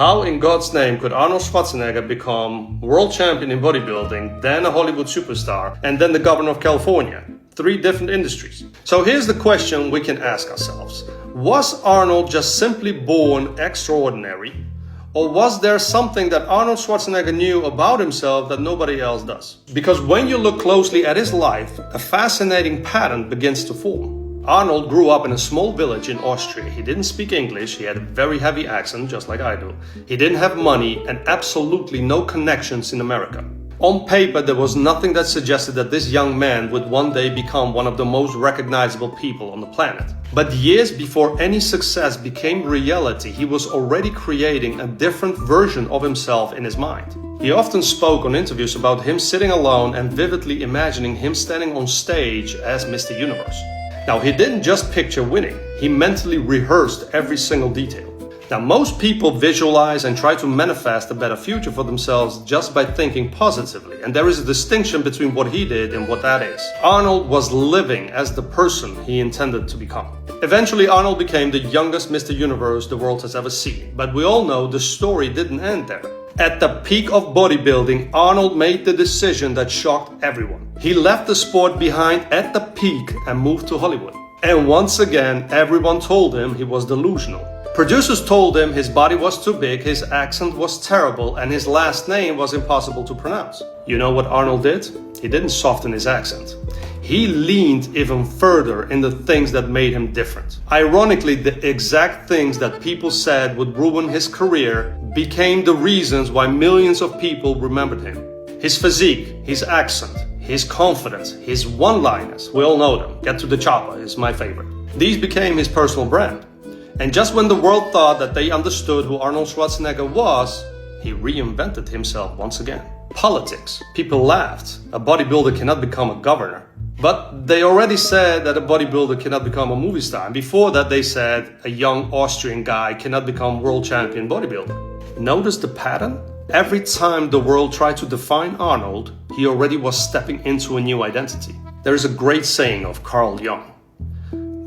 How in God's name could Arnold Schwarzenegger become world champion in bodybuilding, then a Hollywood superstar, and then the governor of California? 3 different industries. So here's the question we can ask ourselves. Was Arnold just simply born extraordinary? Or was there something that Arnold Schwarzenegger knew about himself that nobody else does? Because when you look closely at his life, a fascinating pattern begins to form. Arnold grew up in a small village in Austria. He didn't speak English, he had a very heavy accent, just like I do. He didn't have money and absolutely no connections in America. On paper, there was nothing that suggested that this young man would one day become one of the most recognizable people on the planet. But years before any success became reality, he was already creating a different version of himself in his mind. He often spoke on interviews about him sitting alone and vividly imagining him standing on stage as Mr. Universe. Now, he didn't just picture winning, he mentally rehearsed every single detail. Now, most people visualize and try to manifest a better future for themselves just by thinking positively, and there is a distinction between what he did and what that is. Arnold was living as the person he intended to become. Eventually, Arnold became the youngest Mr. Universe the world has ever seen, but we all know the story didn't end there. At the peak of bodybuilding, Arnold made the decision that shocked everyone. He left the sport behind at the peak and moved to Hollywood. And once again, everyone told him he was delusional. Producers told him his body was too big, his accent was terrible, and his last name was impossible to pronounce. You know what Arnold did? He didn't soften his accent. He leaned even further in the things that made him different. Ironically, the exact things that people said would ruin his career became the reasons why millions of people remembered him. His physique, his accent, his confidence, his one-liners, we all know them. Get to the chopper is my favorite. These became his personal brand. And just when the world thought that they understood who Arnold Schwarzenegger was, he reinvented himself once again. Politics. People laughed. A bodybuilder cannot become a governor. But they already said that a bodybuilder cannot become a movie star. And before that they said a young Austrian guy cannot become world champion bodybuilder. Notice the pattern? Every time the world tried to define Arnold, he already was stepping into a new identity. There is a great saying of Carl Jung.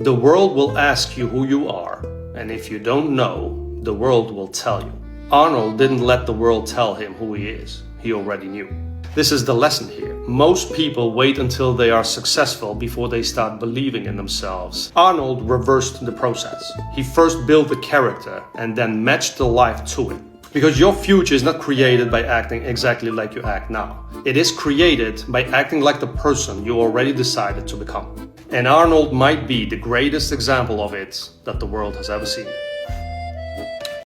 The world will ask you who you are, and if you don't know, the world will tell you. Arnold didn't let the world tell him who he is. He already knew. This is the lesson here. Most people wait until they are successful before they start believing in themselves. Arnold reversed the process. He first built the character and then matched the life to it. Because your future is not created by acting exactly like you act now. It is created by acting like the person you already decided to become. And Arnold might be the greatest example of it that the world has ever seen.